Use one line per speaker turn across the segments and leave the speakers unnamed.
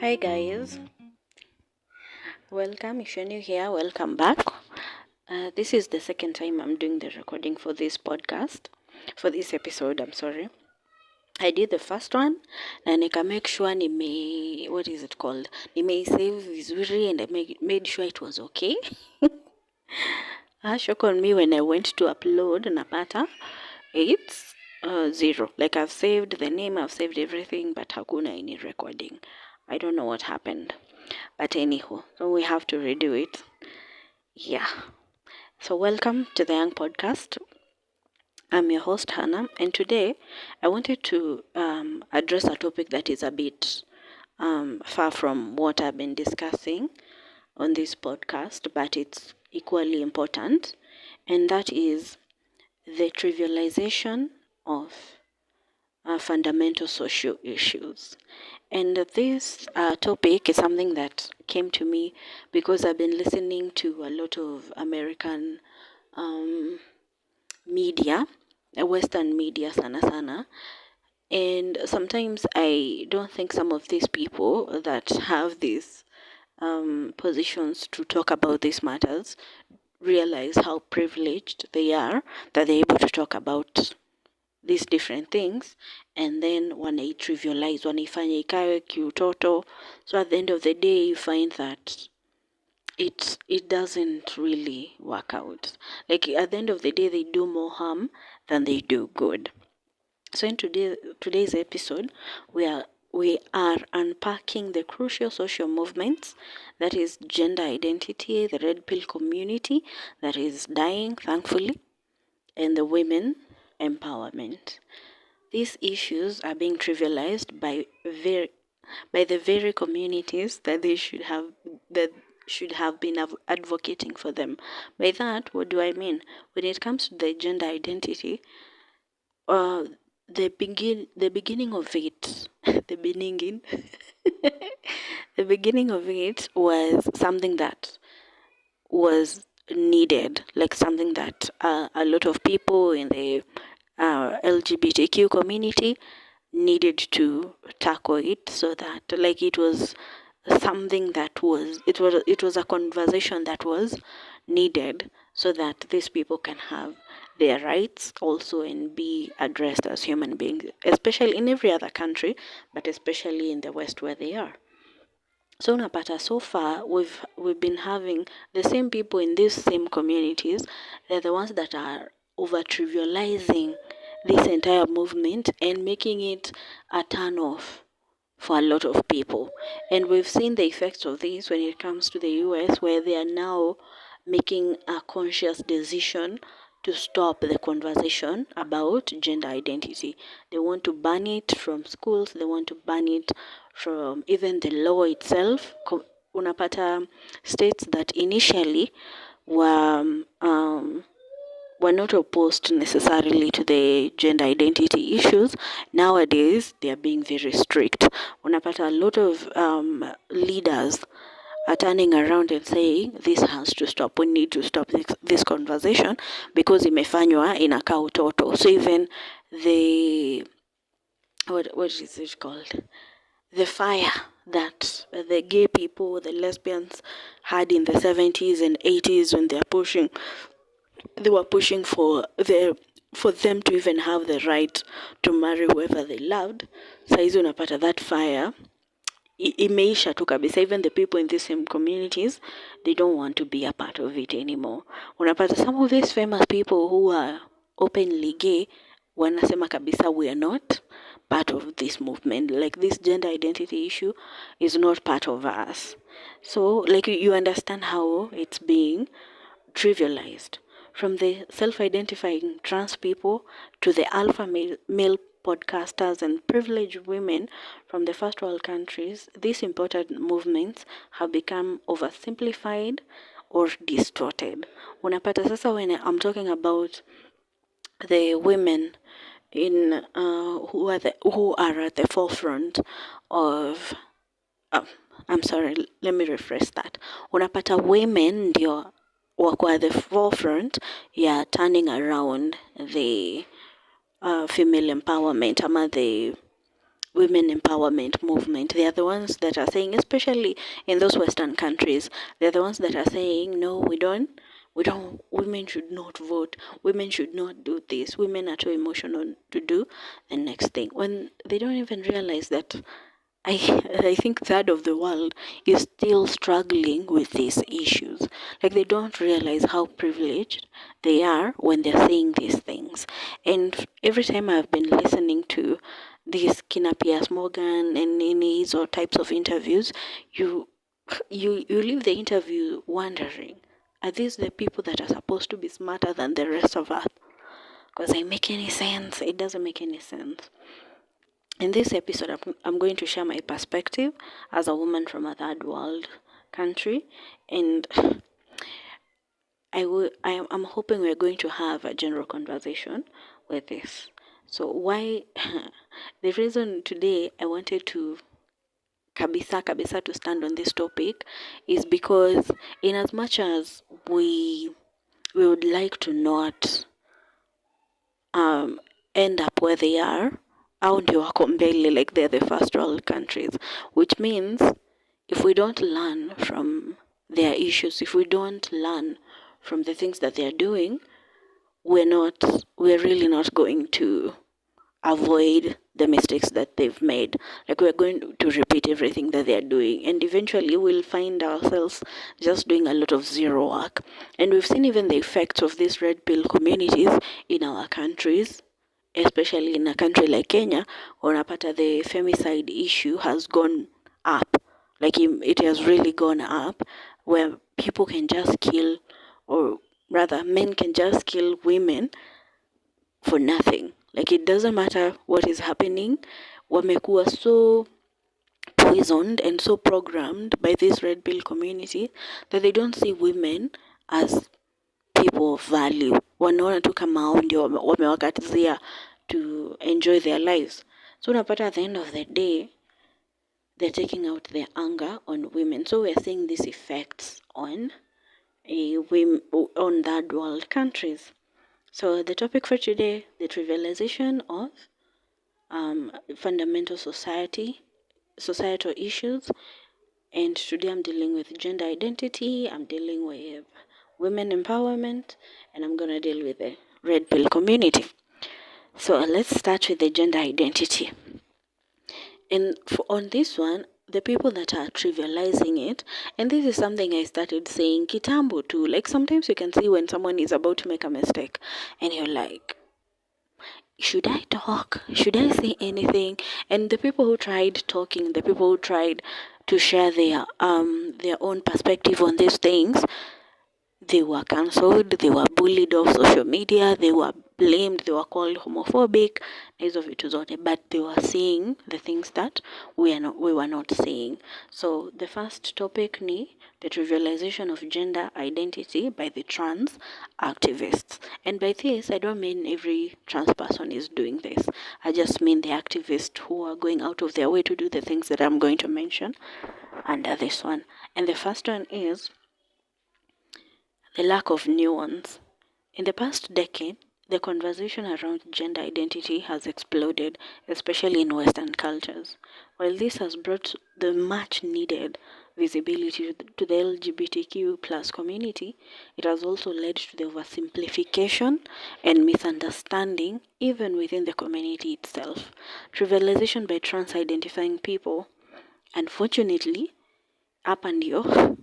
Hi guys, welcome. If you're new here, welcome back. This is the second time I'm doing the recording for this podcast, for this episode. I'm sorry. I did the first one na nika make sure what is it called? Nime save vizuri and I made sure it was okay. Shock on me when I went to upload napata it's 0. Like I've saved the name, I've saved everything, but hakuna any recording. I don't know what happened. But anyhow, so we have to redo it. Yeah. So welcome to the Y.A.N.G podcast. I'm your host Hannah, and today I wanted to address a topic that is a bit far from what I've been discussing on this podcast, but it's equally important, and that is the trivialization of fundamental social issues. And this topic is something that came to me because I've been listening to a lot of American media, Western media sana, and sometimes I don't think some of these people that have these positions to talk about these matters realize how privileged they are that they're able to talk about these different things, and then wanaitrivialize, wanaifanya ikawe kiutoto. So at the end of the day you find that it doesn't really work out. Like at the end of the day they do more harm than they do good. So in today's episode we are unpacking the crucial social movements, that is gender identity, the red pill community that is dying thankfully, and the women empowerment. These issues are being trivialized by the very communities that should have been advocating for them. By that, what do I mean? When it comes to the gender identity, uh, the beginning of it, the beginning, the beginning of it was something that was needed, like something that a lot of people in the LGBTQ community needed to tackle it, so that like it was something that was a conversation that was needed, so that these people can have their rights also and be addressed as human beings, especially in every other country, but especially in the West where they are. So unapata, so far we've been having the same people in these same communities. They're the ones that are over trivializing this entire movement and making it a turn off for a lot of people. And we've seen the effects of this when it comes to the US, where they are now making a conscious decision to stop the conversation about gender identity. They want to ban it from schools, they want to ban it from even the law itself. Unapata states that initially were were not opposed necessarily to the gender identity issues. Nowadays, they are being very strict. Unapata a lot of leaders are turning around and saying this has to stop. We need to stop this conversation because imefanywa inakaa utoto. So even the what is it called? The fire that the gay people, the lesbians had in the 70s and 80s when they were pushing for them to even have the right to marry whoever they loved. Saizi unapata that fire imeisha tu kabisa. Even the people in these same communities, they don't want to be a part of it anymore. Unapata some of these famous people who are openly gay wanasema kabisa, we are not part of this movement. Like this gender identity issue is not part of us. So like you understand how it's being trivialized. From the self-identifying trans people to the alpha male podcasters and privileged women from the first world countries, these important movements have become oversimplified or distorted. Unapata sasa when I'm talking about the women in who are at the forefront of I'm sorry, let me rephrase that. Unapata women ndio wako at the forefront ya turning around the female empowerment ama women empowerment movement. They are the ones that are saying, especially in those Western countries, they're the ones that are saying, no, women should not vote, women should not do this, women are too emotional to do the next thing. When they don't even realize that I think third of the world is still struggling with these issues. Like they don't realize how privileged they are when they're saying these things. And every time I've been listening to these Kina Piers Morgan and Ninis or types of interviews, you you leave the interview wondering, are these the people that are supposed to be smarter than the rest of us? Because they make any sense? It doesn't make any sense. In this episode, I'm going to share my perspective as a woman from a third world country, and I'm hoping we're going to have a general conversation with this. So why the reason today I wanted to kabisa to stand on this topic is because in as much as we would like to not um, end up where they are, au ndio wako mbele, like they're the first world countries, which means if we don't learn from their issues, if we don't learn from the things that they're doing, we're really not going to avoid the mistakes that they've made. Like we're going to repeat everything that they're doing, and eventually we'll find ourselves just doing a lot of zero work. And we've seen even the effects of these red pill communities in our countries, especially in a country like Kenya. Unapata the femicide issue has gone up. Like it has really gone up, where people can just kill, or rather men can just kill women for nothing. Like it doesn't matter what is happening. Wamekuwa so poisoned and so programmed by this red pill community that they don't see women as people of value. Wanaona tu kama hao ndio wamewakatizia to enjoy their lives. So unapata at the end of the day, they're taking out their anger on women. So we're seeing these effects on on third world countries. So the topic for today, the trivialization of fundamental societal issues. And today I'm dealing with gender identity, I'm dealing with women empowerment, and I'm going to deal with the red pill community. So let's start with the gender identity. And on this one, the people that are trivializing it, and this is something I started saying kitambo too. Like sometimes you can see when someone is about to make a mistake, and you're like, should I talk? Should I say anything? And the people who tried talking, the people who tried to share their own perspective on these things, they were cancelled, they were bullied off social media, they were blamed, they were called homophobic, hizo vitu zote, but they were saying the things that we were not saying. So the first topic ni the trivialization of gender identity by the trans activists. And by this, I don't mean every trans person is doing this. I just mean the activists who are going out of their way to do the things that I'm going to mention under this one. And the first one is the lack of nuance. In the past decade, the conversation around gender identity has exploded, especially in Western cultures. While this has brought the much needed visibility to the LGBTQ plus community, it has also led to the oversimplification and misunderstanding even within the community itself. Trivialization by trans identifying people, unfortunately, up and you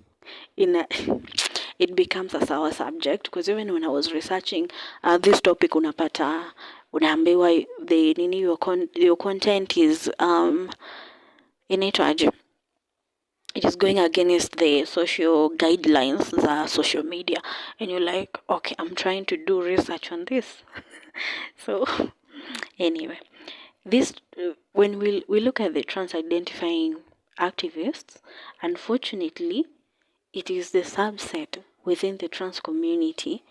in a, it becomes a sour subject, because even when I was researching this topic, unaambiwa the nini your content is inaitwaje, it is going against the social guidelines za social media, and you're like, okay, I'm trying to do research on this. So anyway, this when we look at the trans identifying activists, unfortunately it is the subset within the trans community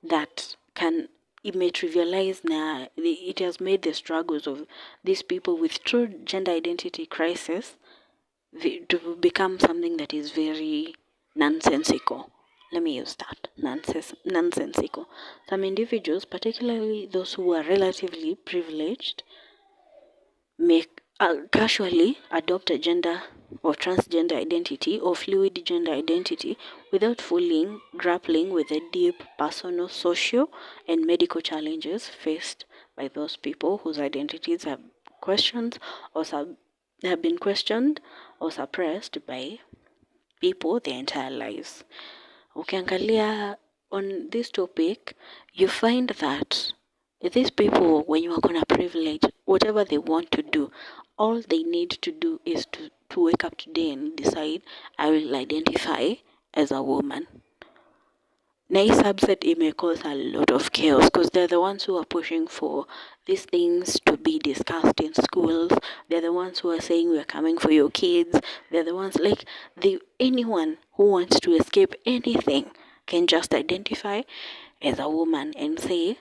that can trivialize na it has made the struggles of these people with true gender identity crisis to become something that is very nonsensical. Let me use that, nonsensical. Some individuals, particularly those who are relatively privileged, make casually adopt a gender or transgender identity or fluid gender identity without fully grappling with the deep personal, social, and medical challenges faced by those people whose identities have questioned or have been questioned or suppressed by people their entire lives. Ukiangalia on this topic, you find that these people, when you are gonna privilege, whatever they want to do, all they need to do is to wake up today and decide, I will identify as a woman. Na hii subset it may cause a lot of chaos because they're the ones who are pushing for these things to be discussed in schools. They're the ones who are saying we're coming for your kids. They're the ones like anyone who wants to escape anything can just identify as a woman and say,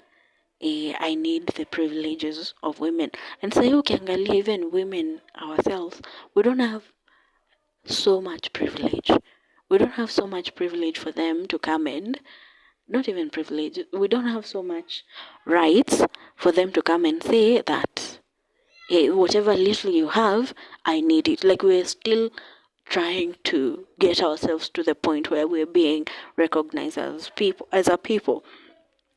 I need the privileges of women. And say, ukiangalia even women ourselves, we don't have so much privilege. We don't have so much privilege for them to come and not even privilege. We don't have so much rights for them to come and say that whatever little you have, I need it. Like we're still trying to get ourselves to the point where we're being recognized as people, as a people.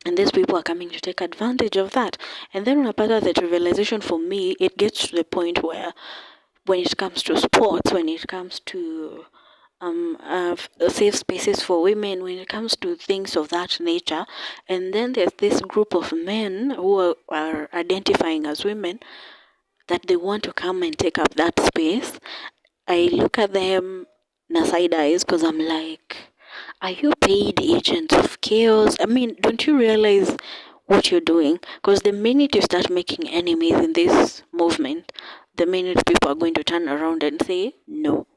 And these people are coming to take advantage of that. And then unapata the trivialization for me, it gets to the point where when it comes to sports, when it comes to safe spaces for women, when it comes to things of that nature, and then there's this group of men who are identifying as women that they want to come and take up that space. I look at them na side eyes because I'm like, are you paid agents of chaos? I mean, don't you realize what you're doing? Because the minute you start making enemies in this movement, the minute people are going to turn around and say, no,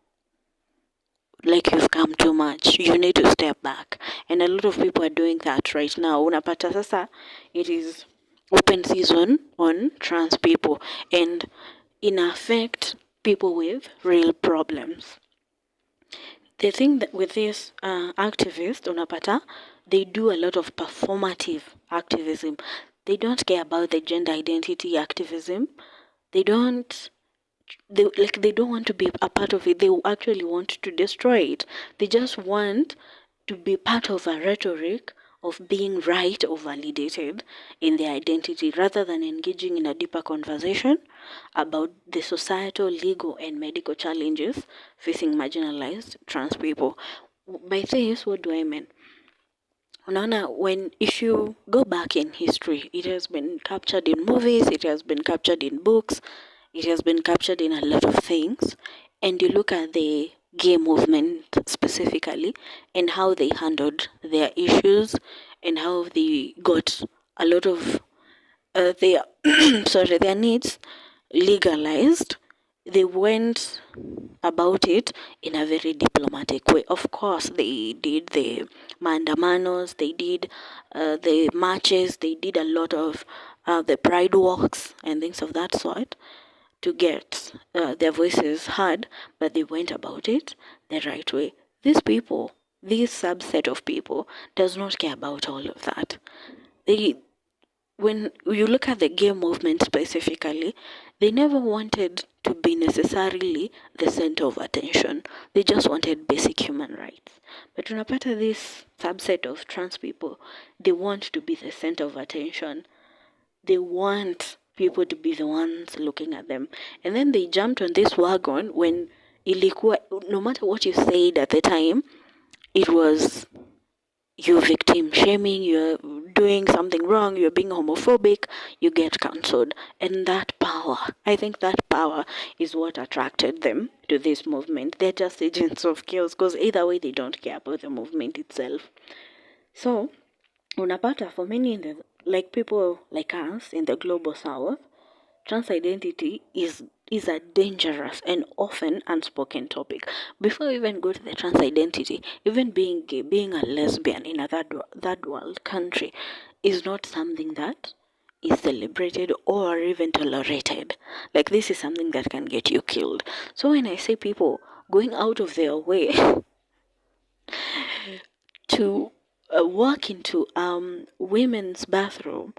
like you've come too much, you need to step back. And a lot of people are doing that right now. Unapata sasa, it is open season on trans people and in affect people with real problems. The thing that with this activists, unapata, they do a lot of performative activism. They don't care about the gender identity activism. They don't they don't want to be a part of it. They actually want to destroy it. They just want to be part of a rhetoric of being right or validated in their identity rather than engaging in a deeper conversation about the societal, legal, and medical challenges facing marginalized trans people. By this, what do I mean? Unaona, when if you go back in history, it has been captured in movies, it has been captured in books, it has been captured in a lot of things. And you look at the gay movement specifically and how they handled their issues and how they got a lot of their sorry their needs legalized. They went about it in a very diplomatic way. Of course, they did the mandamanos, they did the marches, they did a lot of the pride walks and things of that sort to get their voices heard, but they went about it the right way. These people, this subset of people, does not care about all of that. They when you look at the gay movement specifically, they never wanted to be necessarily the center of attention. They just wanted basic human rights. But unapata this subset of trans people, they want to be the center of attention. They want people to be the ones looking at them. And then they jumped on this wagon when ilikuwa, no matter what you said at the time, it was you victim shaming, you're doing something wrong, you're being homophobic, you get cancelled. And that power, I think that power is what attracted them to this movement. They're just agents of chaos because either way they don't care about the movement itself. So, unapata for many in the, like people like us in the global south, trans identity is a dangerous and often unspoken topic. Before we even go to the trans identity, even being gay, being a lesbian in a third world country is not something that is celebrated or even tolerated. Like this is something that can get you killed. So when I say people going out of their way to walk into women's bathroom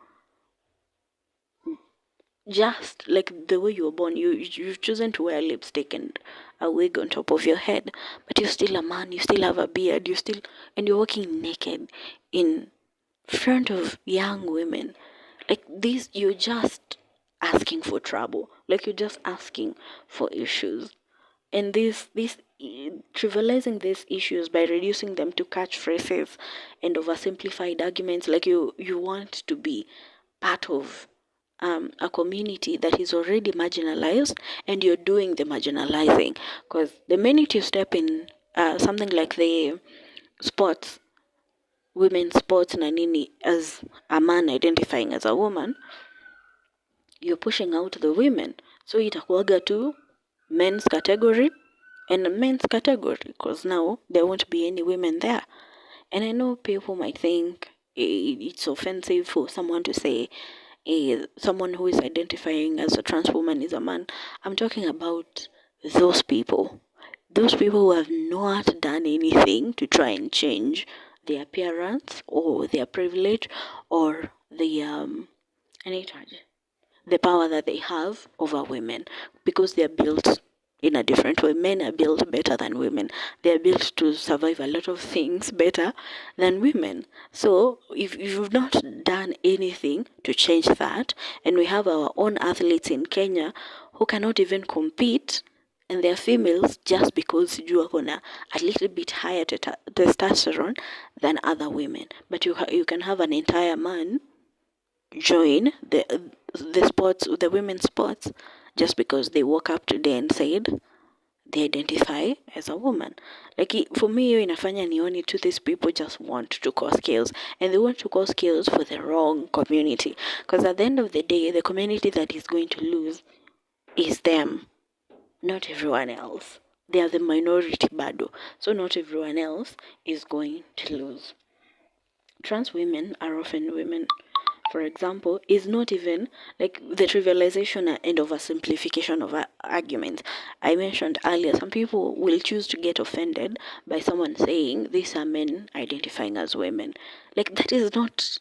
just like the way you were born, you've chosen to wear lipstick and a wig on top of your head, but you're still a man. You still have a beard. And you're walking naked in front of young women. Like this, you're just asking for trouble. Like you're just asking for issues. And trivializing these issues by reducing them to catchphrases and oversimplified arguments, like you want to be part of a community that is already marginalized, and you're doing the marginalizing. Because the minute you step in something like the sports, women's sports na nini, as a man identifying as a woman, you're pushing out the women. So itakuwaga tu men's category and men's category, because now there won't be any women there. And I know people might think it's offensive for someone to say someone who is identifying as a trans woman is a man. I'm talking about those people. Those people who have not done anything to try and change their appearance or their privilege or the power that they have over women, because they're built in a different way. Men are built better than women. They're built to survive a lot of things better than women. So if you've not done anything to change that, and we have our own athletes in Kenya who cannot even compete, and they're females just because you are gonna a little bit higher testosterone than other women, but you can have an entire man join the women's sports, just because they woke up today and said they identify as a woman. Like for me, hiyo inafanya nione to these people just want to cause chaos, and they want to cause chaos for the wrong community. Because at the end of the day, the community that is going to lose is them, not everyone else. They are the minority bado, so not everyone else is going to lose. Trans women are often women, for example, is not even like the trivialization and oversimplification of arguments. I mentioned earlier, some people will choose to get offended by someone saying these are men identifying as women. Like that is not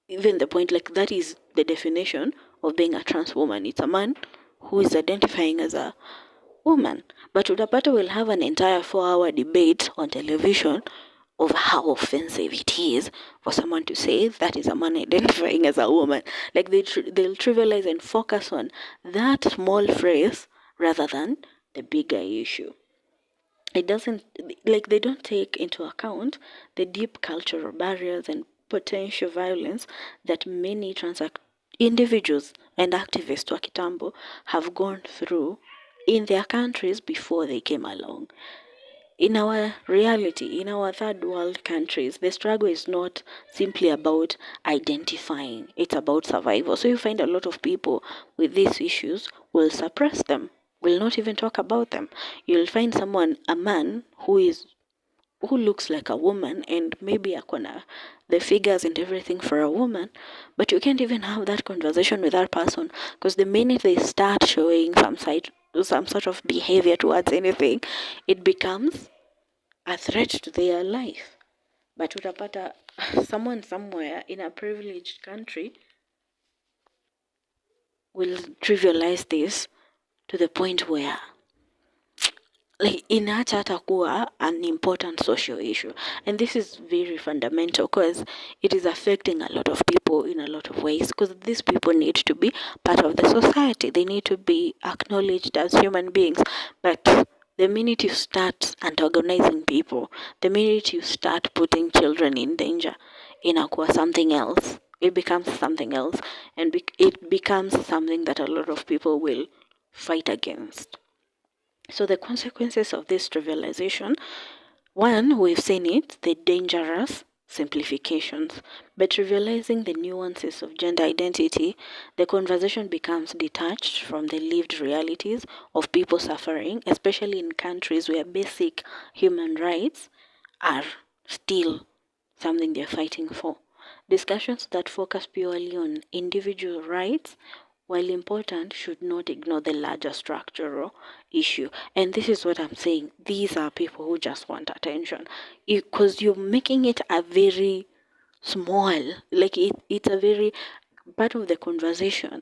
even the point. Like that is the definition of being a trans woman. It's a man who is identifying as a woman. But utapata will have an entire 4-hour debate on television of how offensive it is for someone to say that is a man identifying as a woman. Like they'll trivialize and focus on that small phrase rather than the bigger issue. It doesn't, like they don't take into account the deep cultural barriers and potential violence that many individuals and activists wa kitambo have gone through in their countries before they came along. In our reality, in our third world countries, the struggle is not simply about identifying, it's about survival. So you find a lot of people with these issues will suppress them, will not even talk about them. You'll find someone, a man who looks like a woman and maybe akona the figures and everything for a woman, but you can't even have that conversation with that person, because the minute they start showing some sort of behavior towards anything, it becomes a threat to their life. But utapata someone somewhere in a privileged country will trivialize this to the point where like inaacha hata kuwa an important social issue, and this is very fundamental because it is affecting a lot of people in a lot of ways, because these people need to be part of the society, they need to be acknowledged as human beings. But the minute you start antagonizing people, the minute you start putting children in danger, inakuwa something else, it becomes something else, and it becomes something that a lot of people will fight against. So the consequences of this trivialization, one, we've seen it, the dangerous simplifications. By trivializing the nuances of gender identity, the conversation becomes detached from the lived realities of people suffering, especially in countries where basic human rights are still something they're fighting for. Discussions that focus purely on individual rights, while important, should not ignore the larger structural issue. And this is what I'm saying. These are people who just want attention. Because you're making it a very small, like it's a very part of the conversation.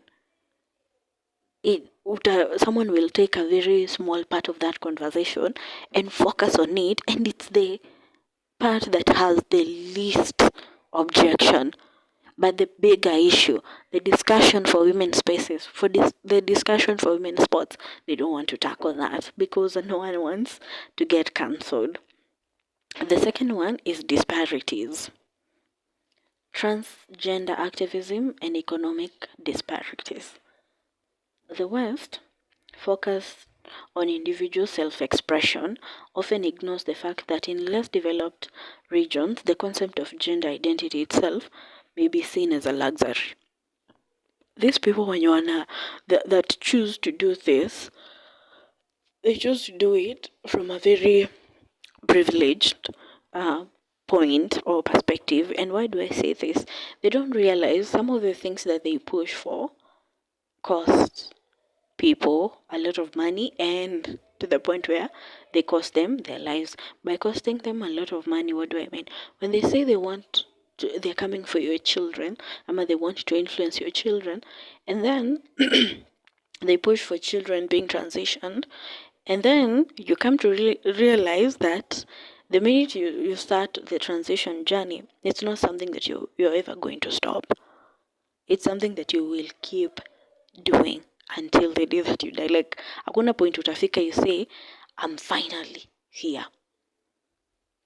someone will take a very small part of that conversation and focus on it, and it's the part that has the least objection. But the bigger issue, the discussion for women's spaces, the discussion for women's sports, they don't want to tackle that because no one wants to get cancelled. The second one is disparities, transgender activism, and economic disparities. The West focus on individual self-expression often ignores the fact that in less developed regions, the concept of gender identity itself may be seen as a luxury. These people, when you wanna that choose to do this, they choose to do it from a very privileged uh, point or perspective. And why do I say this? They don't realize some of the things that they push for cost people a lot of money, and to the point where they cost them their lives. By costing them a lot of money, what do I mean? When they say they're coming for your children, they want to influence your children, and then they push for children being transitioned, and then you come to realize that the minute you start the transition journey, it's not something that you're ever going to stop. It's something that you will keep doing until the day that you die. Like, hakuna point utafika you say, I'm finally here.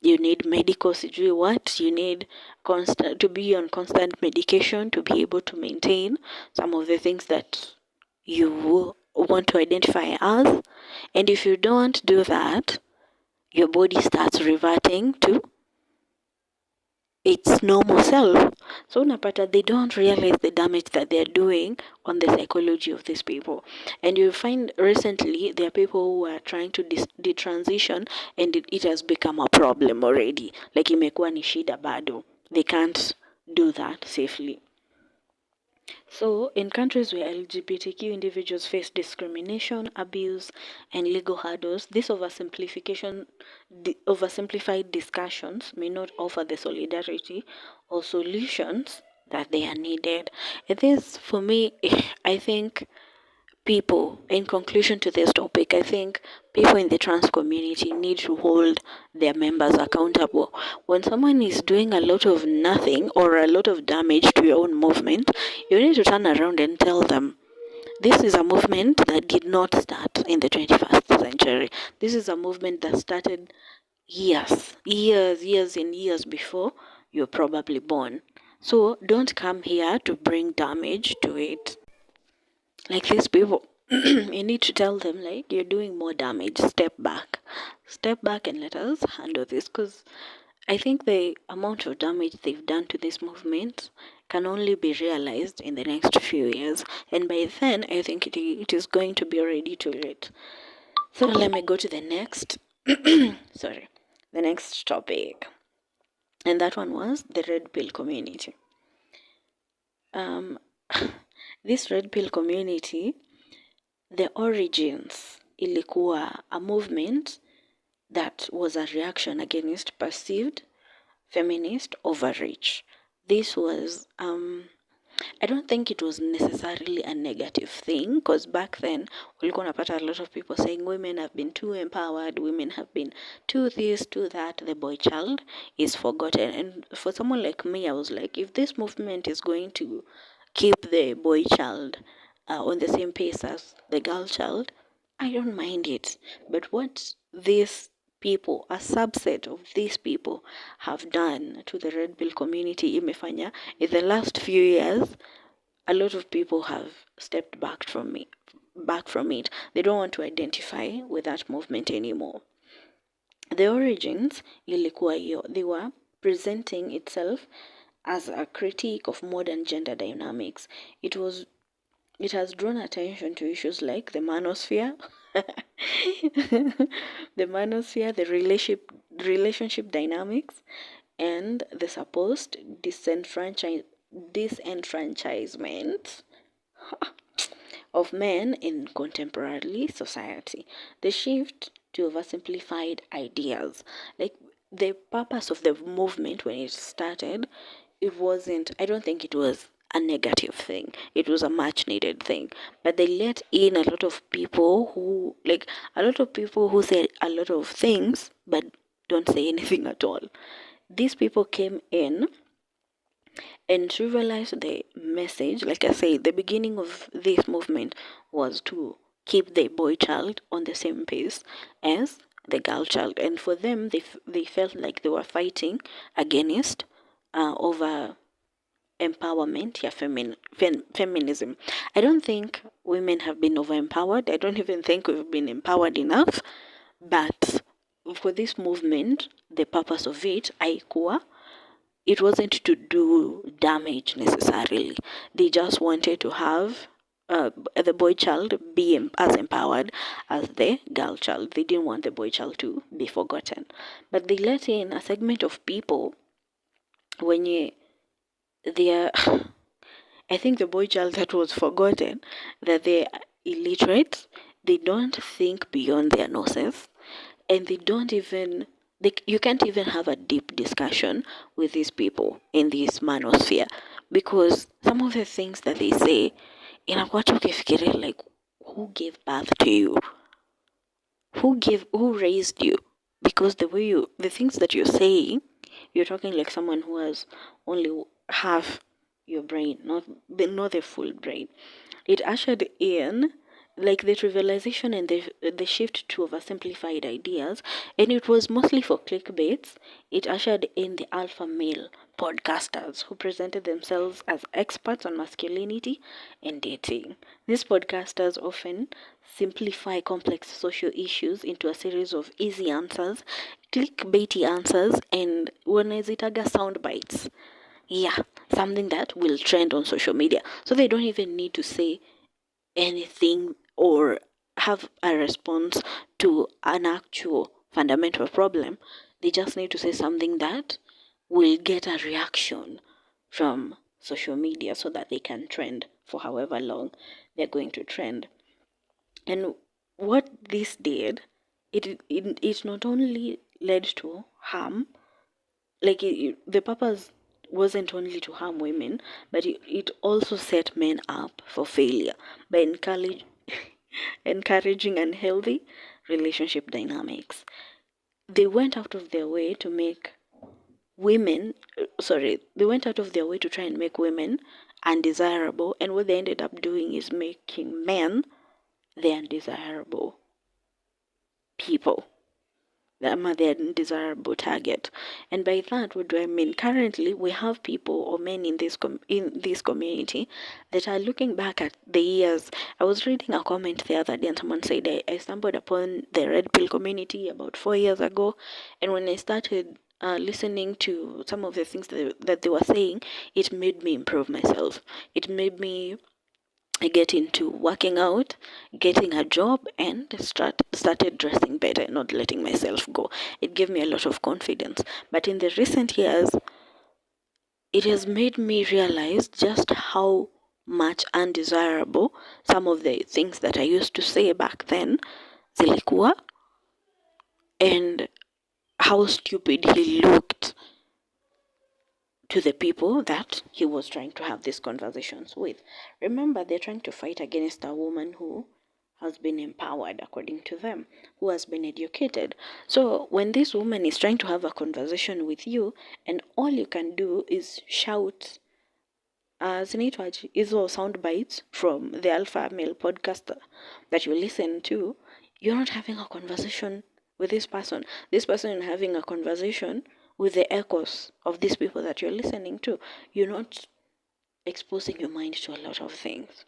You need medical sijui what, you need constant to be on constant medication to be able to maintain some of the things that you want to identify as. And if you don't do that, your body starts reverting to its normal self. So unapata they don't realize the damage that they're doing on the psychology of these people. And you find recently there are people who are trying to detransition, and it has become a problem already. Like imekuwa ni shida bado. They can't do that safely. So, in countries where LGBTQ individuals face discrimination, abuse, and legal hurdles, this oversimplified discussions may not offer the solidarity or solutions that they are needed. It is, for me, I think people, in conclusion to this topic, I think people in the trans community need to hold their members accountable. When someone is doing a lot of nothing or a lot of damage to your own movement, you need to turn around and tell them, this is a movement that did not start in the 21st century. This is a movement that started years and years before you're probably born. So don't come here to bring damage to it. Like these people, you need to tell them, like, you're doing more damage. Step back and let us handle this, because I think the amount of damage they've done to this movement can only be realized in the next few years, and by then I think it is going to be already too late. So let me go to the next sorry, the next topic, and that one was the red pill community. um this red pill community, the origins ilikuwa a movement that was a reaction against perceived feminist overreach. This was, I don't think it was necessarily a negative thing, because back then, ulikuwa unapata a lot of people saying women have been too empowered, women have been too this, too that, the boy child is forgotten. And for someone like me, I was like, if this movement is going to keep the boy child on the same pace as the girl child, I don't mind it. But what these people, a subset of these people, have done to the red pill community imefanya, in the last few years, a lot of people have stepped back from it. They don't want to identify with that movement anymore. The origins ilikuwa hiyo. They were presenting itself as a critique of modern gender dynamics. It has drawn attention to issues like the manosphere, the relationship dynamics, and the supposed disenfranchisement of men in contemporary society. The shift to oversimplified ideas. Like, the purpose of the movement when it started, I don't think it was a negative thing. It was a much needed thing. But they let in a lot of people who, like, a lot of people who say a lot of things but don't say anything at all. These people came in and trivialized the message. Like I say, the beginning of this movement was to keep the boy child on the same pace as the girl child. And for them, they felt like they were fighting against over empowerment, yeah, feminism. I don't think women have been over empowered. I don't even think we've been empowered enough. But for this movement, the purpose of it, Aikua, it wasn't to do damage necessarily. They just wanted to have the boy child be as empowered as the girl child. They didn't want the boy child to be forgotten. But they let in a segment of people when you they are I think the boy child that was forgotten, that they're illiterate, they don't think beyond their noses, and they don't even, you can't even have a deep discussion with these people in this manosphere, because some of the things that they say, inakuwa tu ukifikiria like, who gave birth to you? Who raised you? Because the things that you're saying, you're talking like someone who has only half your brain, not the full brain. It ushered in like the trivialization and the shift to oversimplified ideas, and it was mostly for clickbaits. It ushered in the alpha male podcasters who presented themselves as experts on masculinity and dating. These podcasters often simplify complex social issues into a series of easy answers, clickbaity answers, and wanazitaga sound bites. Yeah, something that will trend on social media. So they don't even need to say anything or have a response to an actual fundamental problem. They just need to say something that will get a reaction from social media so that they can trend for however long they're going to trend. And what this did, it not only led to harm, like the purpose wasn't only to harm women, but it also set men up for failure by encouraging unhealthy relationship dynamics. They went out of their way to make they went out of their way to try and make women undesirable, and what they ended up doing is making men the undesirable people. Them are their undesirable target. And by that, what do I mean? Currently, we have people or men in this community that are looking back at the years. I was reading a comment the other day, and someone said I stumbled upon the red pill community about 4 years ago, and when I started listening to some of the things that they were saying, it made me improve myself. It made me get into working out, getting a job, and started dressing better, not letting myself go. It gave me a lot of confidence. But in the recent years, it has made me realize just how much undesirable some of the things that I used to say back then zilikuwa, and how stupid he looked to the people that he was trying to have these conversations with. Remember, they're trying to fight against a woman who has been empowered, according to them, who has been educated. So when this woman is trying to have a conversation with you, and all you can do is shout, zinaitwaje hizo sound bites from the alpha male podcaster that you listen to, you're not having a conversation with this person. This person is having a conversation with the echoes of these people that you're listening to. You're not exposing your mind to a lot of things.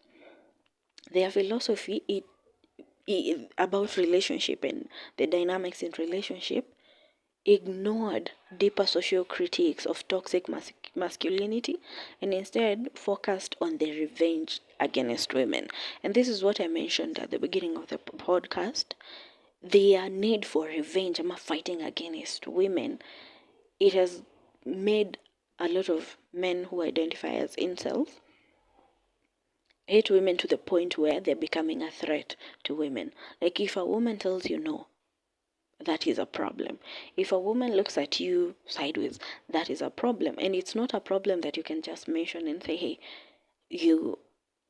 Their philosophy about relationship and the dynamics in relationship ignored deeper social critiques of toxic masculinity and instead focused on the revenge against women. And this is what I mentioned at the beginning of the podcast. Their need for revenge, I'm fighting against women, it has made a lot of men who identify as incels hate women to the point where they're becoming a threat to women. Like if a woman tells you no, that is a problem. If a woman looks at you sideways, that is a problem. And it's not a problem that you can just mention and say, hey, you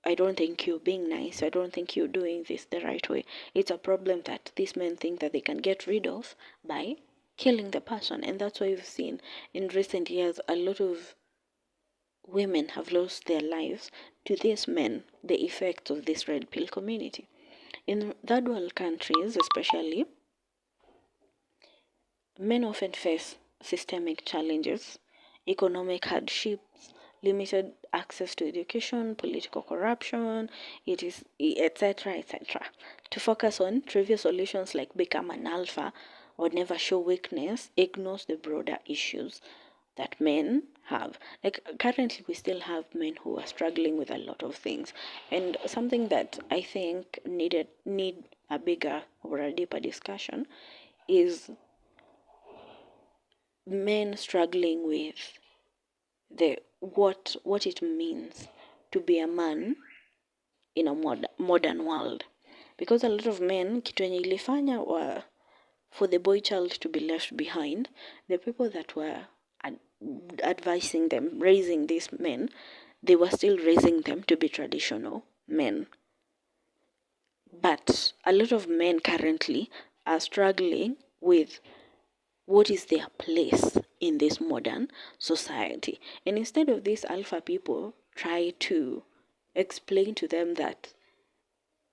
I don't think you're being nice. I don't think you're doing this the right way. It's a problem that these men think that they can get rid of by killing the person. And that's why you've seen in recent years a lot of women have lost their lives to these men, the effects of this red pill community. In third world countries, especially, men often face systemic challenges, economic hardships, limited access to education, political corruption, it is etc. etc. To focus on trivial solutions like become an alpha or never show weakness ignores the broader issues that men have. Like currently we still have men who are struggling with a lot of things. And something that I think need a bigger or a deeper discussion is men struggling with the what it means to be a man in a modern world, because a lot of men kitu yenye ilifanya wa for the boy child to be left behind, the people that were advising them, raising these men, they were still raising them to be traditional men. But a lot of men currently are struggling with what is their place in this modern society. And instead of these alpha people try to explain to them that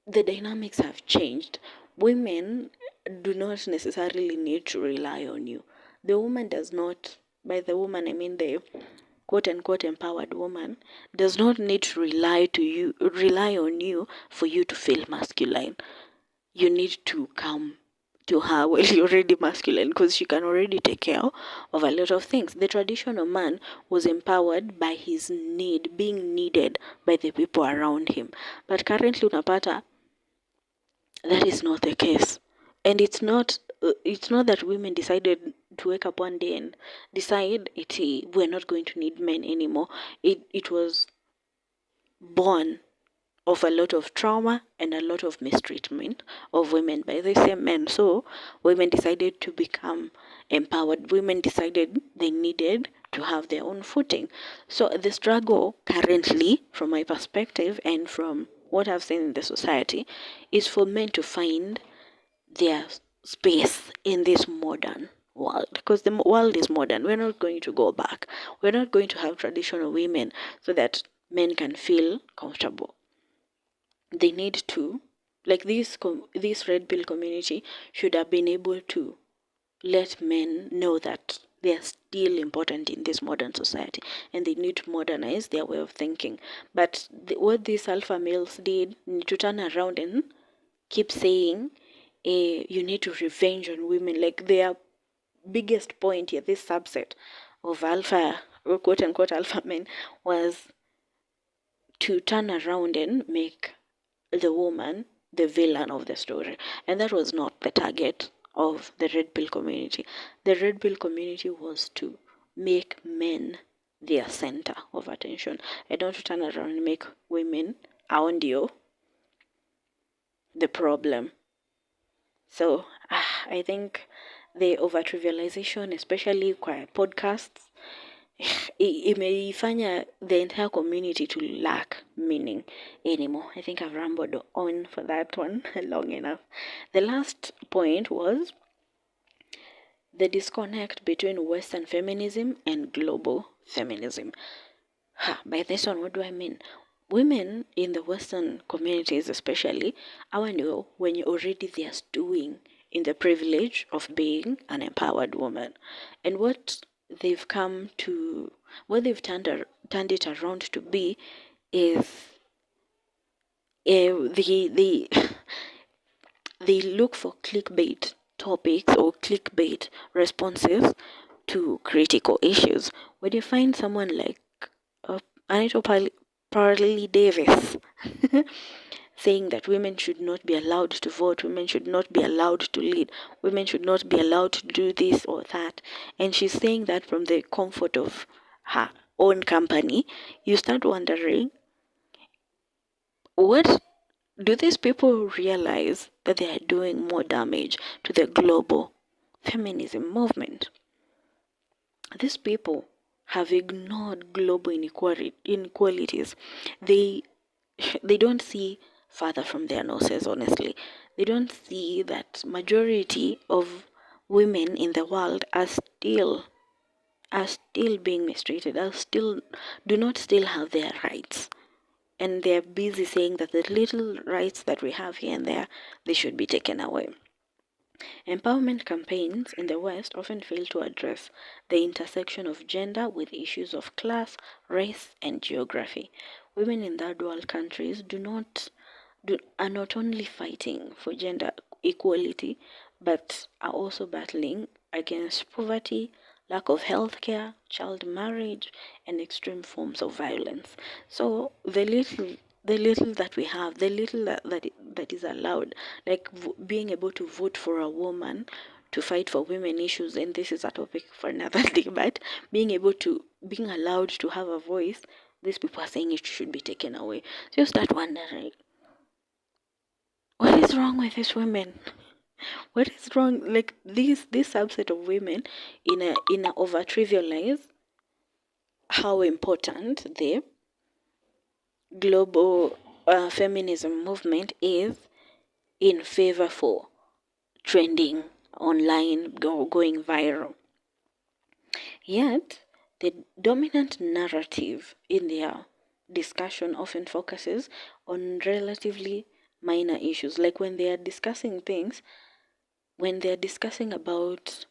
the dynamics have changed, women do not necessarily need to rely on you. The woman does not, by the woman I mean the quote unquote empowered woman, does not need to rely on you for you to feel masculine. You need to come to her while you're already masculine, because she can already take care of a lot of things. The traditional man was empowered by his need, being needed by the people around him. But currently unapata that is not the case. And it's not that women decided to wake up one day and decide we're not going to need men anymore. It was born of a lot of trauma and a lot of mistreatment of women by the same men. So women decided to become empowered. Women decided they needed to have their own footing. So the struggle currently, from my perspective and from what I've seen in the society, is for men to find their space in this modern world, because the world is modern. We're not going to go back. We're not going to have traditional women so that men can feel comfortable. They need to, like this red pill community should have been able to let men know that they are still important in this modern society and they need to modernize their way of thinking. But what these alpha males did need to turn around and keep saying, you need to revenge on women. Like their biggest point here, this subset of alpha, or quote unquote alpha men, was to turn around and make the woman the villain of the story. And that was not the target of the red pill community. The red pill community was to make men their center of attention, and not to turn around and make women around you the problem. So I think the over trivialization, especially kwa podcasts, imeifanya the entire community to lack meaning anymore. I think I've rambled on for that one long enough. The last point was the disconnect between Western feminism and global feminism. By this one, what do I mean? Women in the Western communities, especially, I know when you're already there stewing in the privilege of being an empowered woman. And they've come to, what they've turned it around to be is the they look for clickbait topics or clickbait responses to critical issues. When you find someone like Anito Parley Davis saying that women should not be allowed to vote, women should not be allowed to lead, women should not be allowed to do this or that, and she's saying that from the comfort of her own company, you start wondering, what do these people realize that they are doing more damage to the global feminism movement? These people have ignored global inequalities. They they don't see further from their noses, honestly. They don't see that majority of women in the world are still being mistreated, are still do not still have their rights. And they're busy saying that the little rights that we have here and there, they should be taken away. Empowerment campaigns in the West often fail to address the intersection of gender with issues of class, race, and geography. Women in third world countries are not only fighting for gender equality, but are also battling against poverty, lack of health care, child marriage, and extreme forms of violence. So the little that we have, the little that is allowed, like being able to vote for a woman to fight for women issues, and this is a topic for another day, but being allowed to have a voice, these people are saying it should be taken away. So you start wondering, what is wrong with these women? What is wrong? Like this subset of women in a over trivialize how important the global feminism movement is in favor for trending online, going viral. Yet the dominant narrative in their discussion often focuses on relatively minor issues, like when they're discussing about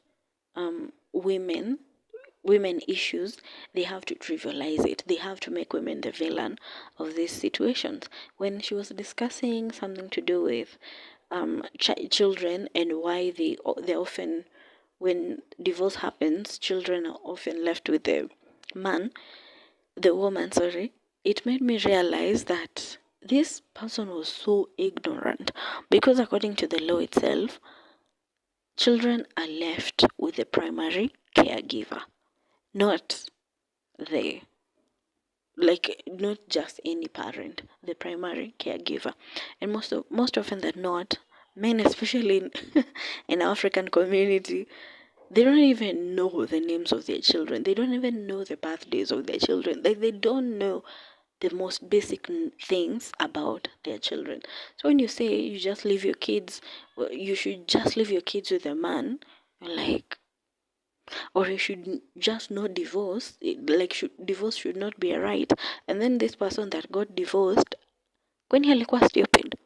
women issues, they have to trivialize it. They have to make women the villain of these situations. When she was discussing something to do with children and why they often, when divorce happens, children are often left with man, the woman, sorry, it made me realize that this person was so ignorant because according to the law itself, children are left with the primary caregiver, not the not just any parent, the primary caregiver. And most often than not, men, especially in African community, they don't even know the names of their children. They don't even know the birthdays of their children. Like they don't know the most basic things about their children. So when you say you just leave your kids, you should just leave your kids with a man, you're like, or you should just not divorce. Divorce should not be a right. And then this person that got divorced, when he alikuwa stupid,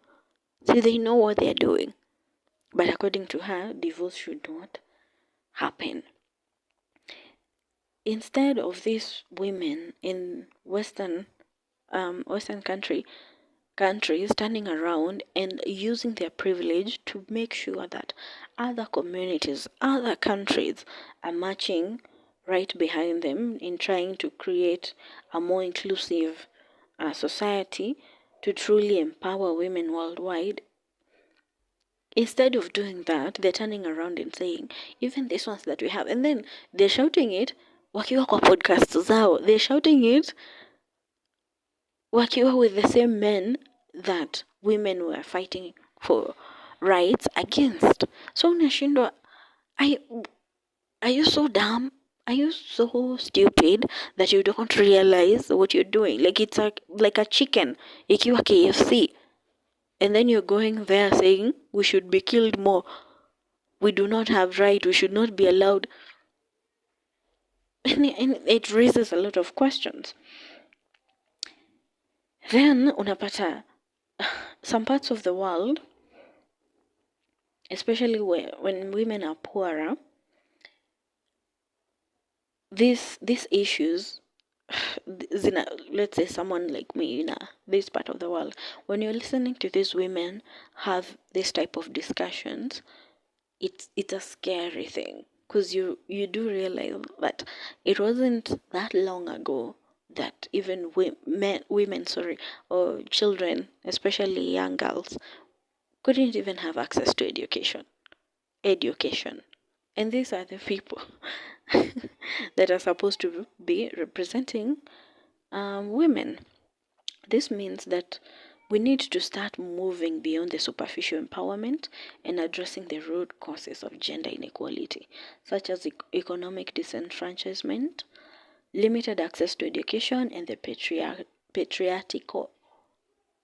so they know what they're doing. But according to her, divorce should not happen. Instead of these women in Western countries turning around and using their privilege to make sure that other communities, other countries are marching right behind them in trying to create a more inclusive society to truly empower women worldwide. Instead of doing that, they're turning around and saying, even these ones that we have, and then they're shouting it wakiwa kwa podcast zao. They're shouting it wakiwa with the same men that women were fighting for rights against. So unashindwa, I are you so dumb? Are you so stupid that you don't realize what you're doing? Like it's like a chicken ikiwa KFC, and then you're going there saying we should be killed more. We do not have right. We should not be allowed. And it raises a lot of questions. Then unapata some parts of the world, especially when women are poorer, these issues, let's say someone like me in this part of the world, when you're listening to these women have this type of discussions, it's a scary thing because you do realize that it wasn't that long ago that even women, sorry, or children, especially young girls, couldn't even have access to education. And these are the people that are supposed to be representing women. This means that we need to start moving beyond the superficial empowerment and addressing the root causes of gender inequality, such as economic disenfranchisement, limited access to education, and the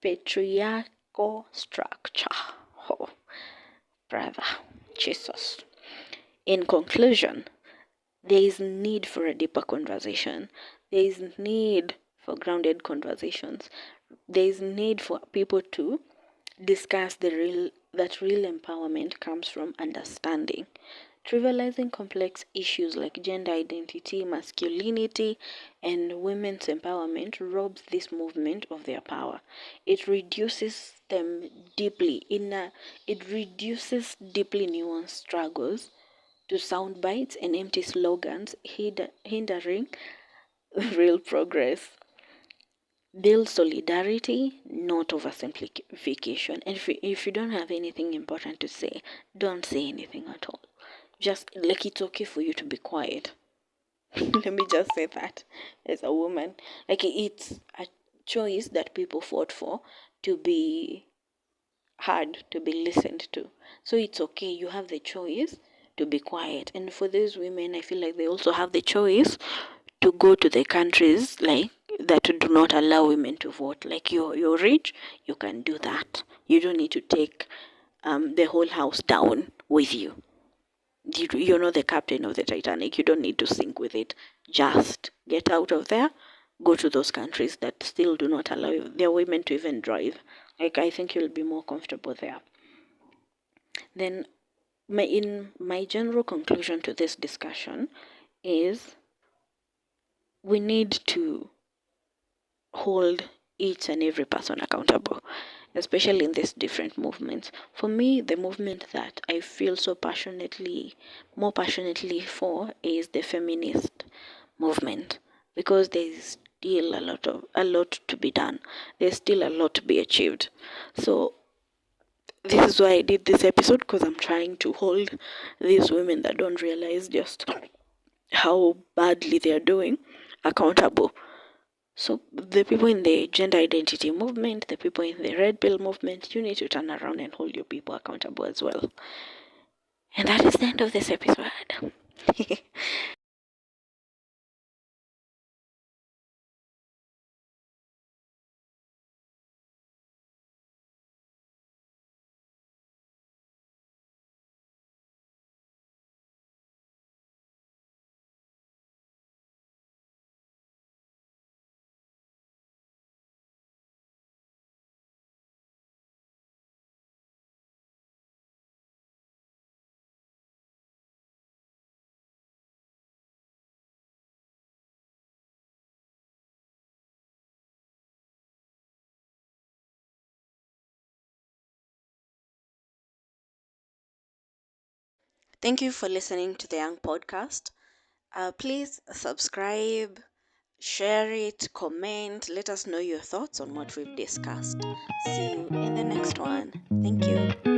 patriarchal structure. Oh, brother, Jesus. In conclusion, there is need for a deeper conversation. There is need for grounded conversations. There is need for people to discuss that real empowerment comes from understanding. Trivializing complex issues like gender identity, masculinity, and women's empowerment robs this movement of their power. It reduces them deeply it reduces deeply nuanced struggles to sound bites and empty slogans, hindering real progress. Build solidarity, not oversimplification. And if you don't have anything important to say, don't say anything at all. Just like it's okay for you to be quiet. Let me just say that as a woman. Like it's a choice that people fought for, to be heard, to be listened to. So it's okay. You have the choice to be quiet. And for these women, I feel like they also have the choice to go to the countries like that do not allow women to vote. Like you're rich, you can do that. You don't need to take the whole house down with you. You're not the captain of the Titanic. You don't need to sink with it. Just get out of there. Go to those countries that still do not allow their women to even drive. Like I think you'll be more comfortable there. Then my general conclusion to this discussion is we need to hold each and every person accountable, especially in these different movements. For me, the movement that I feel more passionately for is the feminist movement, because there is still a lot to be done. There's still a lot to be achieved. So this is why I did this episode, because I'm trying to hold these women that don't realize just how badly they're doing accountable. So the people in the gender identity movement, the people in the red pill movement, you need to turn around and hold your people accountable as well. And that is the end of this episode. Thank you for listening to the Y.A.N.G podcast. Please subscribe, share it, comment, let us know your thoughts on what we've discussed. See you in the next one. Thank you.